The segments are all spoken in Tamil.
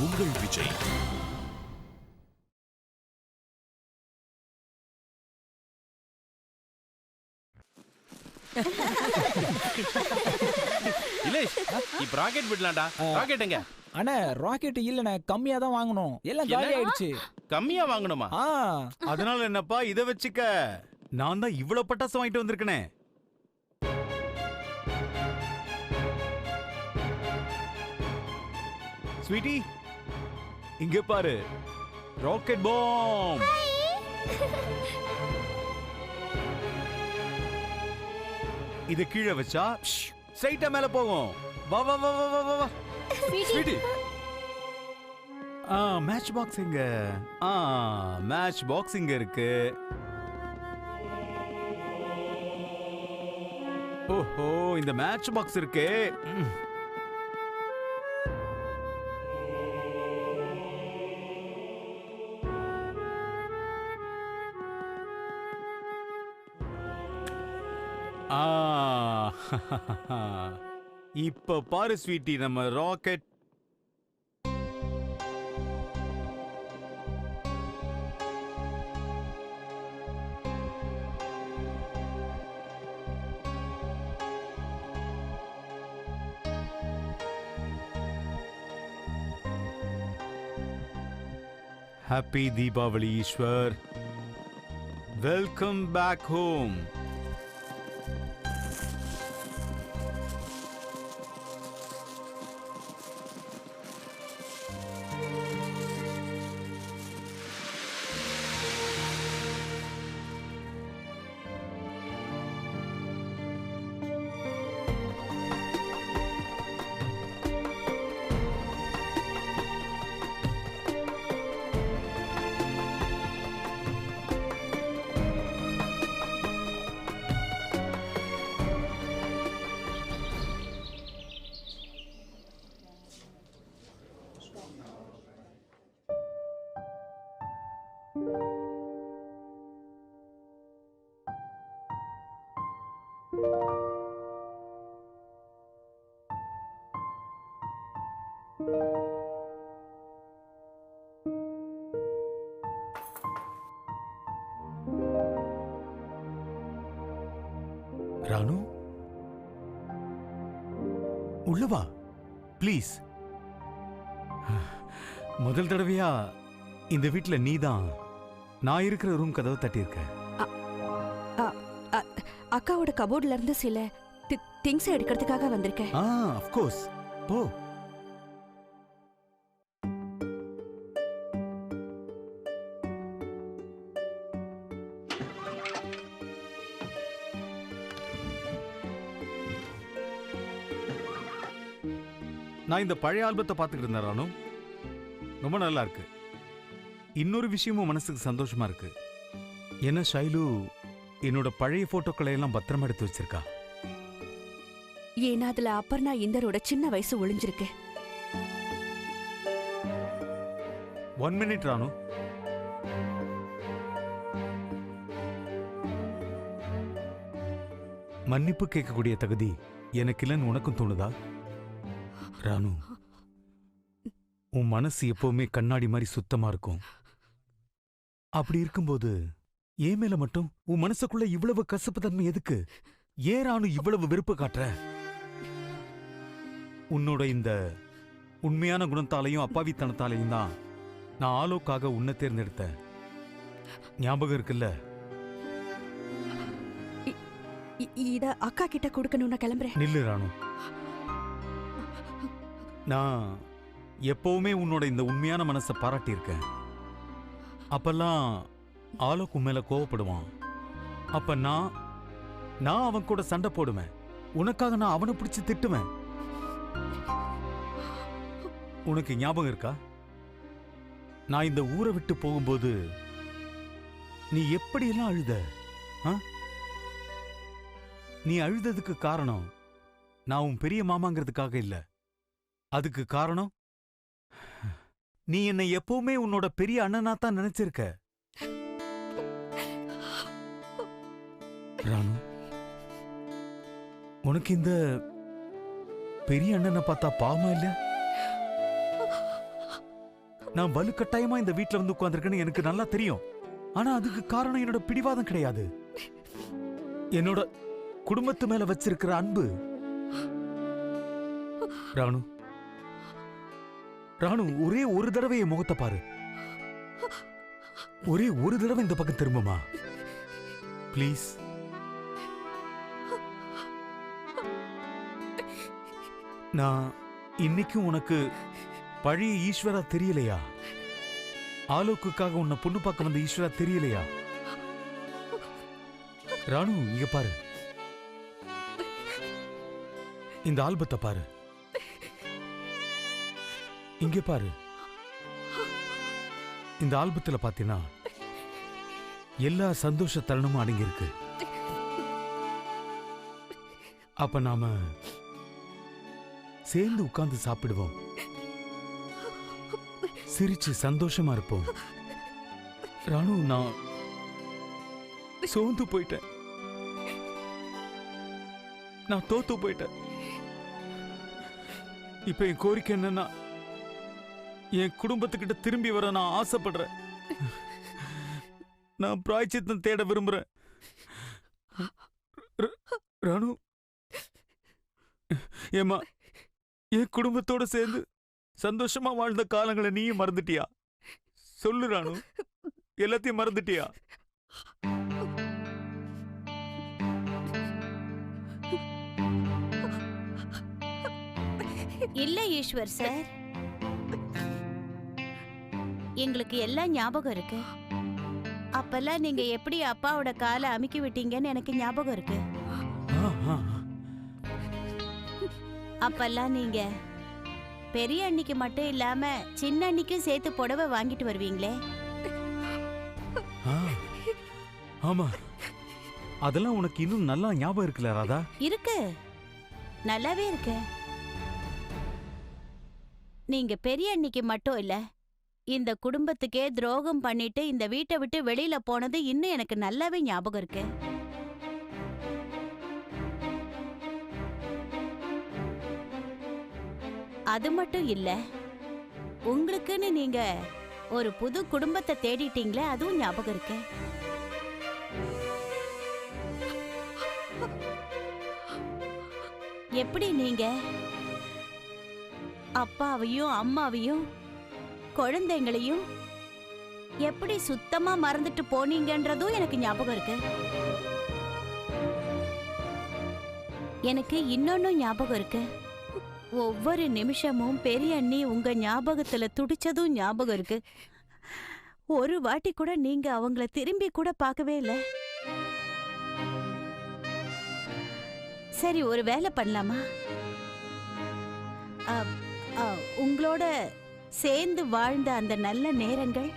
உங்கள் விஜய். இலேஷ், இப்ப ராக்கெட் விடலாம்டா. ராக்கெட் எங்க? அண்ணா ராக்கெட் இல்லண்ணே, கம்மியா தான் வாங்கணும், எல்லாம் காலி ஆயிடுச்சு. கம்மியா வாங்கணுமா? அதனால என்னப்பா இத வச்சுக்க, நான் தான் இவ்வளவு பட்டாசு வாங்கிட்டு வந்திருக்கனே. ஸ்வீட்டி, இங்க பாரு, ராக்கெட் பாம். இத கீழே வச்சா ஸ்ட்ரைட்டா மேல போகும். வா வா வா வா வா வா. ஸ்வீட்டி, மேட்ச் பாக்ஸ் எங்க? மேட்ச் பாக்ஸ் இங்க இருக்கு. ஓஹோ, இந்த மேட்ச் பாக்ஸ் இருக்கு. இப்ப பாரு ஸ்வீட்டி, நம்ம rocket happy Deepavali Eswar. Welcome back home. Ranu, உள்ளவா ப்ளீஸ். முதல் தடவையா இந்த வீட்ல நீதான் நான் இருக்கிற ரூம் கதவை தட்டியிருக்க. அக்காவோட கபோர்ட்ல இருந்து சில திங்ஸ் எடுக்கிறதுக்காக வந்திருக்கேன். ஆஃப் கோர்ஸ், போ. நான் இந்த பழைய ஆல்பத்தை பார்த்துக்கிட்டு இருந்தேன் ராணு, ரொம்ப நல்லா இருக்கு. இன்னொரு விஷயமும் மனசுக்கு சந்தோஷமா இருக்கு. என்ன ஷைலு என்னோட பழைய போட்டோக்களை எல்லாம் பத்திரமா எடுத்து வச்சிருக்கா. ஏன்னா அதுல அப்பர்ணா இந்தரோட சின்ன வயசு ஒளிஞ்சிருக்கு. 1 minute ராணு. மன்னிப்பு கேட்கக்கூடிய தகுதி எனக்கு இல்லைன்னு உனக்கும் தோணுதா? ராணு, உன் மனசு எப்பவுமே கண்ணாடி மாதிரி சுத்தமா இருக்கும். அப்படி இருக்கும்போது ஏன் மேல மட்டும் உன் மனசுக்குள்ள இவ்வளவு கசப்பு தன்மை எதுக்கு? ஏன் ராணு இவ்வளவு வெறுப்பு காட்டுற? உன்னோட இந்த உண்மையான குணத்தாலையும் அப்பாவித்தனத்தாலையும் தான் நான் ஆலோக்காக உன்னை தேர்ந்தெடுத்தேன். ஞாபகம் இருக்குல்ல? இத அக்கா கிட்ட கொடுக்கணும்னு கிளம்புறேன். நில்லு ராணு, நான் எப்பவுமே உன்னோட இந்த உண்மையான மனசை பாராட்டி இருக்கேன். அப்பெல்லாம் ஆலோக் மேல கோவப்படுவான். அப்ப நான் அவன் கூட சண்டை போடுவேன். உனக்காக நான் அவனை பிடிச்சு திட்டுவேன். உனக்கு ஞாபகம் இருக்கா? நான் இந்த ஊரை விட்டு போகும்போது நீ எப்படியெல்லாம் அழுத? நீ அழுததுக்கு காரணம் நான் உன் பெரிய மாமாங்கிறதுக்காக இல்ல. அதுக்கு காரணம் நீ என்னை எப்பவுமே உன்னோட பெரிய அண்ணனா தான் நினைச்சிருக்க. ராணு, உனக்கு இந்த பெரிய அண்ணனை பார்த்தா பாவமா இல்ல? நான் வலுக்கட்டாயமா இந்த வீட்ல வந்து உட்கார்ந்திருக்கேன்னு எனக்கு நல்லா தெரியும். ஆனா அதுக்கு காரணம் என்னோட பிடிவாதம் கிடையாது, என்னோட குடும்பத்து மேல வச்சிருக்கிற அன்பு. ராணு, ராணு, ஒரே ஒரு தடவை என் முகத்தை பாரு. ஒரே ஒரு தடவை இந்த பக்கம் திரும்புமா ப்ளீஸ். நான் இன்னைக்கும் உனக்கு பழைய ஈஸ்வரா தெரியலையா? ஆலோக்குக்காக உன்னை பொண்ணு பார்க்க வந்த ஈஸ்வரா தெரியலையா? ராணு, இங்க பாரு, இந்த ஆல்பத்தை பாரு, இங்க பாரு. இந்த ஆல்பத்துல பாத்தீங்கன்னா எல்லா சந்தோஷ தருணமும் அடங்கி இருக்கு. அப்ப நாம சேர்ந்து உட்கார்ந்து சாப்பிடுவோம், சிரிச்சு சந்தோஷமா இருப்போம். ராணு, நான் சோர்ந்து போயிட்டேன், நான் தோத்து போயிட்டேன். இப்ப என் கோரிக்கை என்னன்னா, என் குடும்பத்துக்கிட்ட திரும்பி வர நான் ஆசைப்படுறேன். நான் பிராய்ச்சித்தம் தேட விரும்புறேன். ராணு, ஏமா, என் குடும்பத்தோட சேர்ந்து சந்தோஷமா வாழ்ந்த காலங்களை நீயும் மறந்துட்டியா? சொல்லு ராணு, எல்லாத்தையும் மறந்துட்டியா? இல்ல ஈஸ்வர் சார், எங்களுக்கு எல்லாம் ஞாபகம் இருக்கு. அப்பெல்லாம் நீங்க எப்படி அப்பாவோட காலை அமுக்கி விட்டீங்கன்னு எனக்கு ஞாபகம் இருக்கு. அப்பெல்லாம் நீங்க பெரிய அண்ணிக்கு மட்டும் இல்லாம சின்ன அண்ணிக்கும் சேர்த்து புடவை வாங்கிட்டு வருவீங்களே. ஆமா, அதெல்லாம் உனக்கு இன்னும் நல்லா ஞாபகம் இருக்குல்ல ராதா? இருக்கு, நல்லாவே இருக்கு. நீங்க பெரிய அண்ணிக்கு மட்டும் இல்ல, இந்த குடும்பத்துக்கே துரோகம் பண்ணிட்டு இந்த வீட்டை விட்டு வெளியில போனது இன்னும் எனக்கு நல்லாவே ஞாபகம் இருக்கு. அது மட்டும் இல்ல, உங்களுக்குன்னு நீங்க ஒரு புது குடும்பத்தை தேடிட்டீங்களே, அதுவும் ஞாபகம் இருக்கு. எப்படி நீங்க அப்பாவையும் அம்மாவையும் குழந்தைங்களையும் எப்படி சுத்தமா மறந்துட்டு போனீங்கன்றதும் எனக்கு ஞாபகம் இருக்கு. எனக்கு இன்னொன்னும் ஞாபகம் இருக்கு. ஒவ்வொரு நிமிஷமும் பெரிய அண்ணி உங்க ஞாபகத்துல துடிச்சதும் ஞாபகம் இருக்கு. ஒரு வாட்டி கூட நீங்க அவங்கள திரும்பி கூட பார்க்கவே இல்லை. சரி, ஒரு வேலை பண்ணலாமா? உங்களோட சேர்ந்து வாழ்ந்த அந்த நல்ல நேரங்கள்,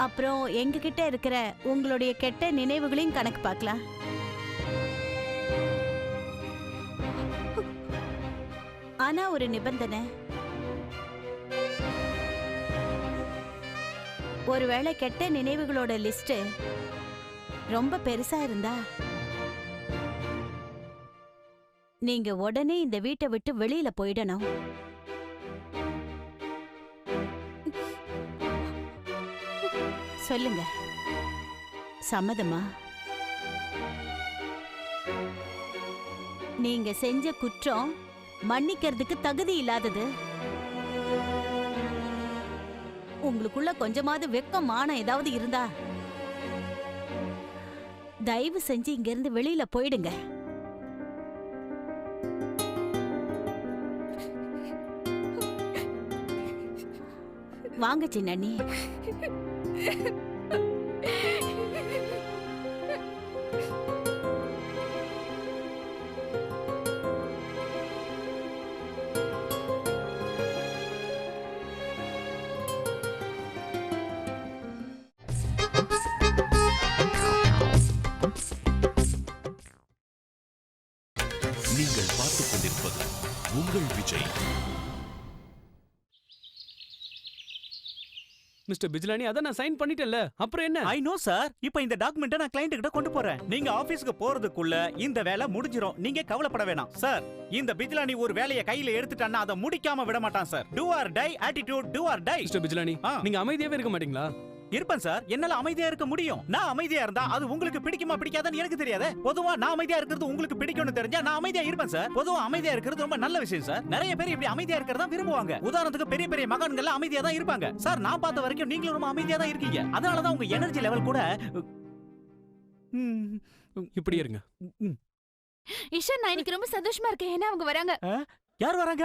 அப்புறம் எங்ககிட்ட இருக்கிற உங்களுடைய கெட்ட நினைவுகளையும் கணக்கு பார்க்கலாம். ஆனா ஒரு நிபந்தனை. ஒருவேளை கெட்ட நினைவுகளோட லிஸ்ட் ரொம்ப பெருசா இருந்தா நீங்க உடனே இந்த வீட்டை விட்டு வெளியில போயிடணும். சொல்லுங்க, சம்மதமா? நீங்க செஞ்ச குற்றம் மன்னிக்கிறதுக்கு தகுதி இல்லாதது. உங்களுக்குள்ள கொஞ்சமாவது வெக்கம் மானம் ஏதாவது இருந்தா தயவு செஞ்சு இங்க இருந்து வெளியில போயிடுங்க. வாங்க சின்னண்ணி. நீங்கள் பார்த்துக் கொண்டிருப்பது உங்கள் விஜய். மிஸ்டர் பிஜ்லானி அதான் நான் சைன் பண்ணிட்டேன்ல, அப்புறம் என்ன? I know sir. இப்போ இந்த டாக்குமெண்ட்டை நான் கிளையண்ட் கிட்ட கொண்டு போறேன். நீங்க ஆபீஸ்க்கு போறதுக்குள்ள இந்த வேலை முடிஞ்சிரும். நீங்க கவலைப்பட வேணாம் சார். இந்த பிஜ்லானி ஒரு வேலையை கையில எடுத்துட்டான்னா அதை முடிக்காம விட மாட்டான் sir. Do or die attitude, do or die. Mister Bijlani, நீங்க அமைதியாவே இருக்க மாட்டீங்களா? இருப்பேன் சார். என்னால அமைதியா இருக்க முடியும். நான் அமைதியா இருந்தா அது உங்களுக்கு பிடிக்குமா பிடிக்காதான்னு எனக்கு தெரியாது. பொதுவா நான் அமைதியா இருக்கிறது உங்களுக்கு பிடிக்கும்னு தெரிஞ்சா நான் அமைதியா இருப்பேன் சார். பொதுவா அமைதியா இருக்கிறது ரொம்ப நல்ல விஷயம் சார். நிறைய பேர் இப்படி அமைதியா இருக்கிறதா விரும்புவாங்க. உதாரணத்துக்கு பெரிய பெரிய மகான்கள் அமைதியா தான் இருப்பாங்க சார். நான் பார்த்த வரைக்கும் நீங்களும் ரொம்ப அமைதியா தான் இருக்கீங்க. அதனாலதான் உங்க எனர்ஜி லெவல் கூட இப்படி இருங்க. இஷா, நான் இன்னைக்கு ரொம்ப சந்தோஷமா இருக்கேன். ஏன்னா அவங்க வராங்க. யார் வராங்க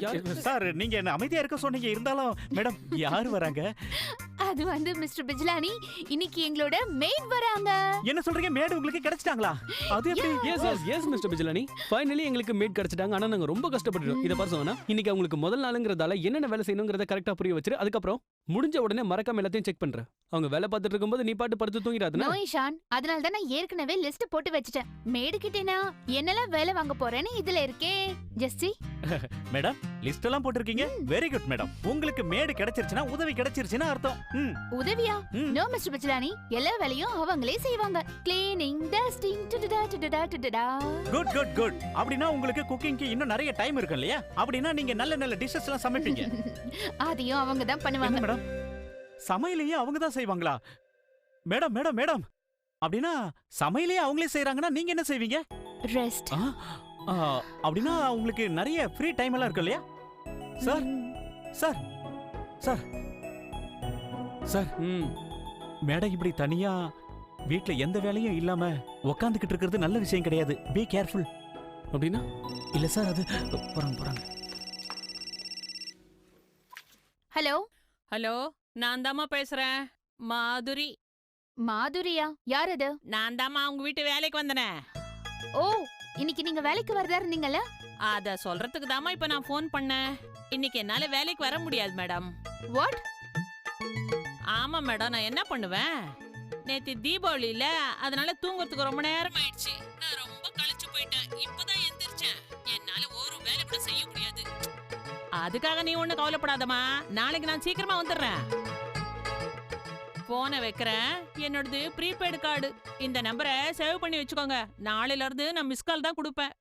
யார்? சார்? நீங்க என்ன அமைதியா இருக்க சொன்னீங்க, இருந்தாலும் மேடம் யார் வராங்க? அது வந்து மிஸ்டர் பிஜ்லானி, இன்னைக்கு எங்களோட மெய்ட் வராங்க. என்ன சொல்றீங்க? மேட் உங்களுக்கு கிடைச்சிட்டாங்களா? அது எப்படி? எஸ் மிஸ்டர் பிஜ்லானி, ஃபைனலி எங்களுக்கு மேட் கிடைச்சிட்டாங்க. ஆனா நாங்க ரொம்ப கஷ்டப்பட்டுட்டோம். இத பாரு சோனா, இன்னைக்கு அவங்களுக்கு முதல் நாளுங்கிறதால என்னென்ன வேலை செய்யணுங்கிறத கரெக்டா புரிய வச்சிரு. அதுக்கப்புறம் முடிஞ்ச உடனே மறக்காம எல்லாத்தையும் செக் பண்றேன். அவங்க வேலை பார்த்துட்டு இருக்கும்போது நீ பாட்டு படுத்து தூங்கிடாதுன்னா. நோ இஷான், அதனால தான் நான் ஏற்கனவே லிஸ்ட் போட்டு வச்சிட்டேன். மேடு கிட்டேனா என்னெல்லாம் வேலை வாங்க போறேன்னு இதுல இருக்கே. Just see. மேடம் லிஸ்ட் எல்லாம் போட்டுருக்கீங்க. Very good madam. உங்களுக்கு மேடு கிடைச்சிருச்சுனா உதவி கிடைச்சிருச்சுன்னு அர்த்தம். உதவியா? நோ மிஸ்டர் பிஜ்லானி, எல்லா வேலையும் அவங்களே செய்வாங்க. கிளீனிங், டஸ்டிங், டுடுடா டுடுடா டுடுடா. Good good good. அப்படினா உங்களுக்கு குக்கிங்க்கு இன்னும் நிறைய டைம் இருக்கு இல்லையா? அப்படினா நீங்க நல்ல நல்ல டிஷஸ் எல்லாம் சமைப்பீங்க. அதையும் அவங்க தான் பண்ணுவாங்க. மேடம் சமையலையே அவங்க தான் செய்வாங்களா? மேடம் மேடம் மேடம் அப்படினா சமையலையே அவங்களே செய்றாங்கன்னா நீங்க என்ன செய்வீங்க? ரெஸ்ட். அப்படினா உங்களுக்கு நிறைய ஃப்ரீ டைம் எல்லாம் இருக்கு இல்லையா? Sir sir sir sir madam இப்படி தனியா வீட்ல எந்த வேலையும் இல்லாம உட்காந்துக்கிட்டு இருக்கிறது நல்ல விஷயம் கிடையாது. Be careful. அப்படின்னா இல்ல சார், அது போறாங்க. ஹலோ ஹலோ, நான் தாம்மா பேசுறேன். மாதுரி. மாதுரியா? யார் அது? நான் தாம்மா உங்க வீட்டு வேலைக்கு வந்தனே. ஓ, இன்னைக்கு நீங்க வேலைக்கு வரதா இருந்தீங்கல்ல? அத சொல்றதுக்கு தாம்மா இப்ப நான் ஃபோன் பண்ணேன். இன்னைக்கு என்னால வேலைக்கு வர முடியாது மேடம். வாட்? ஆமா மேடம், நான் என்ன பண்ணுவேன்? நேத்து தீபாவளி இல்ல, அதனால தூங்குறதுக்கு ரொம்ப நேரம் ஆயிடுச்சு. நான் ரொம்ப களைச்சு போயிட்டேன். இப்பதான் எந்திரிச்சேன். என்னால ஒரு வேலை கூட செய்ய முடியாது. அதுக்காக நீ ஒண்ணு கவலைப்படாதம்மா. நாளைக்கு நான் சீக்கிரமா வந்துடுறேன். போனை வைக்கிறேன். என்னோடது ப்ரீபெய்டு கார்டு. இந்த நம்பரை சேவ் பண்ணி வச்சுக்கோங்க. நாளையில இருந்து நான் மிஸ் கால் தான் கொடுப்பேன்.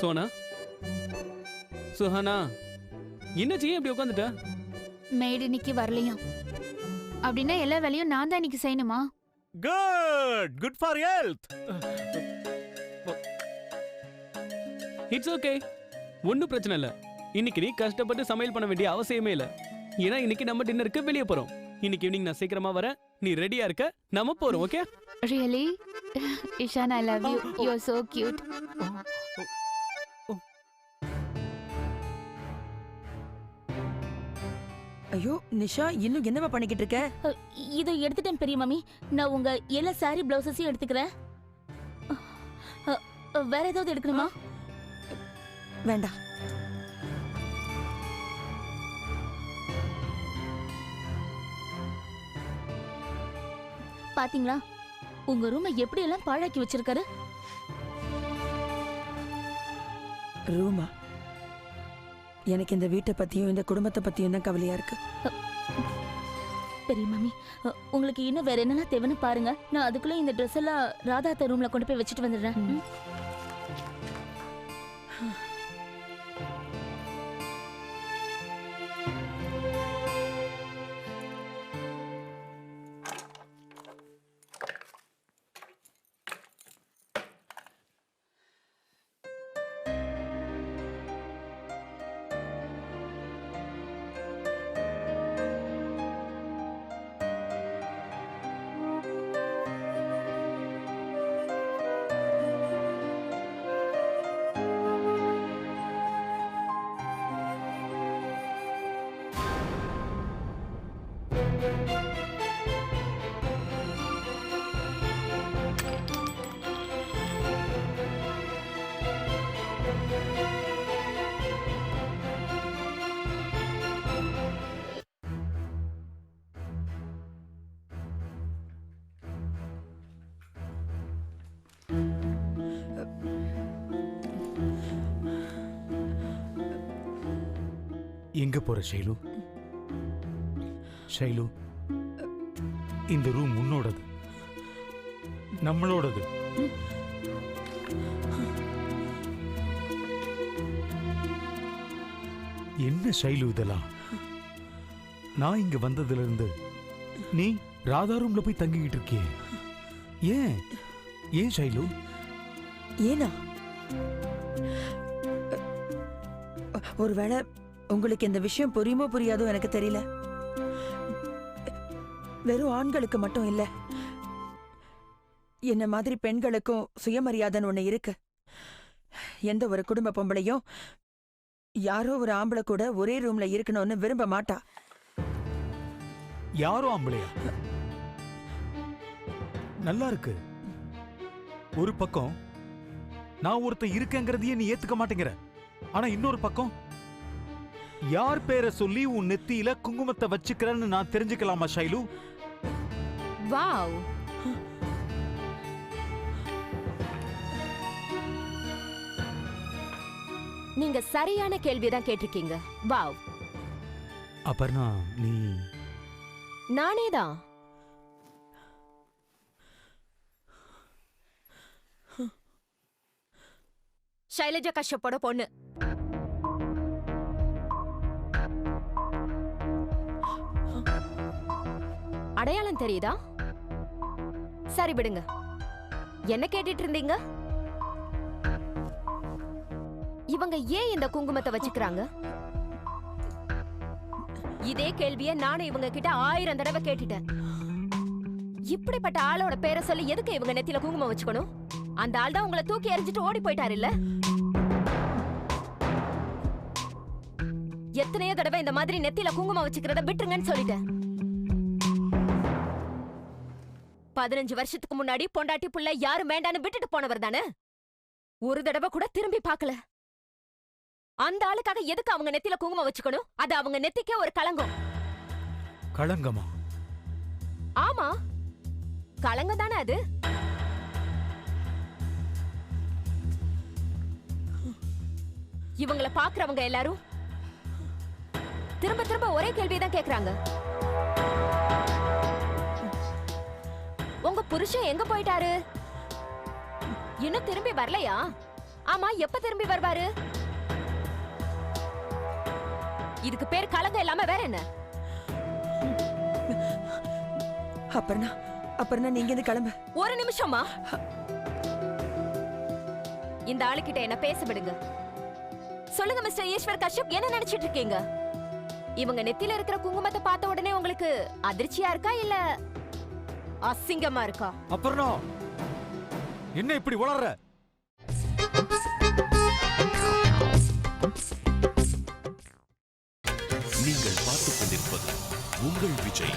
சோனா, சுஹானா, என்ன செய்ய இப்படி உட்காந்துட்ட? மேட் இன்னைக்கு வரலையா? அப்படின்னா எல்லா வேலையும் நான் தான் இன்னைக்கு செய்யணுமா? Good good for health. It's okay, ஒன்றும் பிரச்சனை இல்லை. இன்னைக்கு நீ கஷ்டப்பட்டு சமையல் பண்ண வேண்டிய அவசியமே இல்லை. ஏன்னா இன்னைக்கு நம்ம டின்னருக்கு வெளியே போறோம். இன்னைக்கு ஈவினிங் நான் சீக்கிரமா வரேன். நீ ரெடியா இருக்க, நம்ம போறோம். Okay? Really? Ishan, I love you. You are so cute. ஐயோ நிஷா, இன்னும் என்னவா பண்ணிக்கிட்டு இருக்க? இதை எடுத்துட்டேன் பெரிய மாமி. நான் உங்க எல்லா சாரி பிளவுசஸையும் எடுத்துக்கிறேன். வேற ஏதாவது எடுக்கணுமா? வேண்டாம். பாத்தீங்களா உங்க ரூமை எப்படி எல்லாம் பாழாக்கி வச்சிருக்காரு? ரூமா? எனக்கு இந்த வீட்டை பத்தியும் இந்த குடும்பத்தை பத்தியும் தான் கவலையா இருக்கு. பெரிய மாமி, உங்களுக்கு இன்னும் வேற என்னெல்லாம் தேவைன்னு பாருங்க. நான் அதுக்குள்ள இந்த ட்ரெஸ் எல்லாம் ராதா ரூம்ல கொண்டு போய் வச்சுட்டு வந்துடுறேன். எங்க போற ஷைலு? ஷைலு, இந்த ரூம் உன்னோடது, நம்மளோடது. என்ன ஷைலு இதெல்லாம்? நான் இங்க வந்ததுல இருந்து நீ ராதா ரூம்ல போய் தங்கிக்கிட்டு இருக்கியே, ஏன் ஏன் ஷைலு? ஏனா ஒருவேளை உங்களுக்கு இந்த விஷயம் புரியுமோ புரியாதோ எனக்கு தெரியல. வெறும் ஆண்களுக்கு மட்டும் இல்ல, என்ன மாதிரி பெண்களுக்கும் சுயமரியாதைன்னு ஒண்ணு இருக்கு. எந்த ஒரு குடும்ப பொம்பளையும் யாரோ ஒரு ஆம்பளை கூட ஒரே ரூம்ல இருக்கணும்னு விரும்ப மாட்டா. யாரோ ஆம்பளையா? நல்லா இருக்கு. ஒரு பக்கம் நான் ஒருத்த இருக்கேங்கிறதையே நீ ஏத்துக்க மாட்டேங்கிற, ஆனா இன்னொரு பக்கம் யார் பேரை சொல்லி உன் நெத்தியில குங்குமத்தை வச்சுக்கிறன்னு நான் தெரிஞ்சுக்கலாமா ஷைலு? வாவ், நீங்க சரியான கேள்விதான் கேட்டிருக்கீங்க. வாவ். அபர்ணா, நீ? நானேதான். ஷைலஜா கஷ்யப்போட பொண்ணு. அடையாளம் தெரியுதா? சரி விடுங்க, என்ன கேட்டுட்டு இருந்தீங்க? இவங்க ஏன் இந்த குங்குமத்தை வச்சுக்கிறாங்க? இதே கேள்விய நானும் இவங்க கிட்ட 1000 தடவை கேட்டுட்டேன். இப்படிப்பட்ட ஆளோட பேரை சொல்லி எதுக்கு இவங்க நெத்தியில குங்குமம் வச்சுக்கணும்? அந்த ஆள் தான் உங்களை தூக்கி எறிஞ்சிட்டு ஓடி போயிட்டாரு இல்ல? எத்தனையோ தடவை இந்த மாதிரி நெத்தியில குங்குமம் வச்சுக்கிறத விட்டுருங்கன்னு சொல்லிட்டேன். 15 வருஷத்துக்கு முன்னாடி பொண்டாட்டி புள்ள யாரும் வேண்டான்னு விட்டுட்டு போனவர் தானே. ஒரு தடவை கூட திரும்பி பார்க்கல. அந்த ஆளுக்காக எதுக்கு அவங்க நெத்தியில குங்குமம் வச்சுக்கணும்? அது அவங்க நெத்திக்கே ஒரு களங்கம். களங்கமா? ஆமா, களங்கம் தானே அது. இவங்கள பாக்குறவங்க எல்லாரும் திரும்ப திரும்ப ஒரே கேள்விதான் கேக்குறாங்க. உங்க புருஷன் எங்க போயிட்டாரு? இன்னும் திரும்பி வரலையா? ஆமா, எப்ப திரும்பி வருவாரு? இதுக்கு பேர் கலங்க இல்லாம வேற என்ன? அப்புறம் நீங்க இந்த கிளம்பு. ஒரு நிமிஷமா, இந்த ஆளுகிட்ட என்ன பேச விடுங்க. சொல்லுங்க மிஸ்டர் ஈஸ்வர் கஷ்யப், என்ன நினைச்சிட்டு இருக்கீங்க? இவங்க நெத்தியில இருக்கிற குங்குமத்தை பார்த்த உடனே உங்களுக்கு அதிர்ச்சியா இருக்கா இல்ல அசிங்கமா இருக்கா? அப்புறம் என்ன இப்படி வளர்ற? நீங்கள் பார்த்துக் கொண்டிருப்பது உங்கள் விஜய்.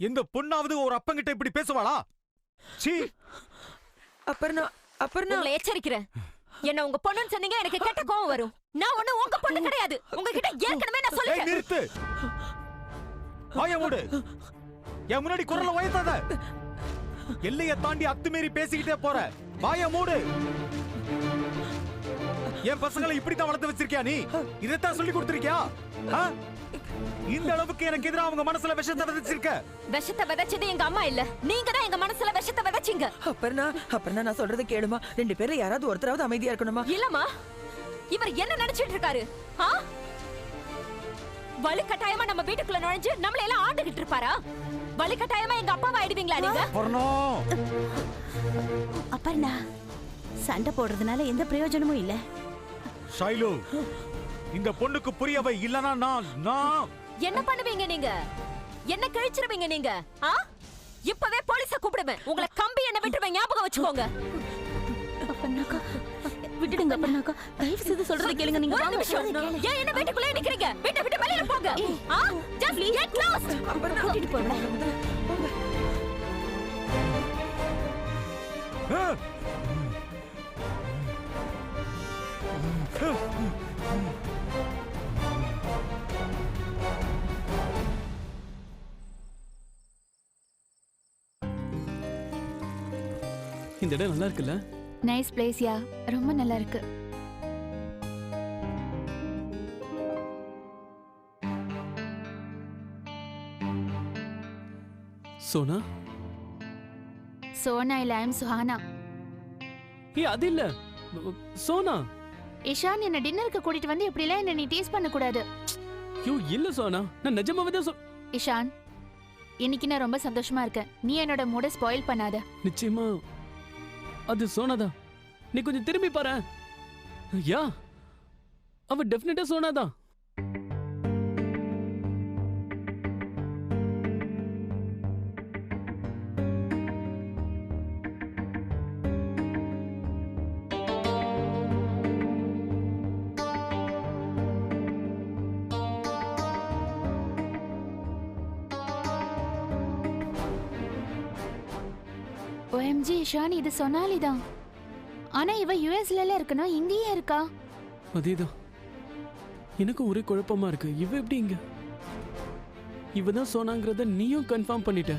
எந்த பொண்ணாவது ஒரு அப்பங்கிட்ட இப்படி பேசுவாளா? சீ! உங்களை எச்சரிக்கிறேன். என்ன உங்க பொண்ணுன்னு சொன்னீங்க, எனக்கு கெட்ட கோவம் வரும். நான் ஒண்ணு உங்க பொண்ணு கிடையாது. உங்ககிட்ட ஏற்கனவே நான் சொல்லிட்டேன். நிறுத்து. வாய மூடு. என் முன்னாடி குரல்ல உயர்த்தாத. எல்லைய தாண்டி அத்துமீறி பேசிக்கிட்டே போற. வாய மூடு. என் பசங்களை இப்படித்தான் வளர்த்து வச்சிருக்கியா நீ? இதைத்தான் சொல்லி கொடுத்திருக்கியா? இந்த அளவுக்கு எனக்கு எதிராக அவங்க மனசுல விஷத்தை விதைச்சிருக்க. விஷத்தை விதைச்சது எங்க அம்மா இல்ல, நீங்க தான் எங்க மனசுல விஷத்தை விதைச்சீங்க. அப்புறம் நான் சொல்றதை கேளுமா. 2 பேர்ல யாராவது ஒருத்தராவது அமைதியா இருக்கணுமா? இல்லம்மா, இவர் என்ன நினைச்சிட்டு இருக்காரு? வலுக்கட்டாயமா நம்ம வீட்டுக்குள்ள நுழைஞ்சு நம்மள எல்லாம் ஆண்டுகிட்டு இருப்பாரா? வலுக்கட்டாயமா எங்க அப்பாவை ஆயிடுவீங்களா நீங்க? அப்பர்ணா, சண்டை போடுறதுனால எந்த பிரயோஜனமும் இல்ல. ஷைலு, இந்த பொண்ணுக்கு புரியவை இல்லனா நான் என்ன பண்ணுவீங்க நீங்க? என்ன கழிச்சிருவீங்க நீங்க? இப்பவே போலீஸ கூப்பிடுவேன். உங்களை கம்பி என்ன விட்டுருவேன், ஞாபகம் வச்சுக்கோங்க. அப்பன்னாக்கா, விட்டுடுங்க அப்பன்னாக்கா. தயவு செய்து சொல்றதை கேளுங்க. நீங்க ஒரு நிமிஷம். ஏன் என்ன வீட்டுக்குள்ளே நிக்கிறீங்க? வீட்டை விட்டு வெளியில போங்க. Just get lost. கூட்டிட்டு போறேன். இந்த இடம் நல்லா இருக்குல்ல? நைஸ் பிளேஸ் யா, ரொம்ப நல்லா இருக்கு. சோனா சோனா இல்ல ஐம் சுஹானா. அது இல்ல சோனா. இஷான் என்ன டின்னருக்கு கூட்டிட்டு வந்து இப்படி எல்லாம் என்ன நீ டீஸ் பண்ண கூடாது. ஐயோ இல்ல சோனா, நான் நிஜமாவே தான் இஷான், இன்னைக்கு நான் ரொம்ப சந்தோஷமா இருக்கேன். நீ என்னோட மூட ஸ்பாயில் பண்ணாத. நிச்சயமா அது சோனாதான். நீ கொஞ்சம் திரும்பி பாரு. யா, அவ டெஃபினட்டா சோனாதான். OMG இஷான், இது சொனாலிதான். ஆனா இவ யுஎஸ்ல இருக்கணும், இங்கேயே இருக்கா. அதேதான், எனக்கும் ஒரே குழப்பமா இருக்கு. இவ எப்படி இங்க? இவதான் சோனாங்கிறத நீயும் கன்ஃபார்ம் பண்ணிட்ட.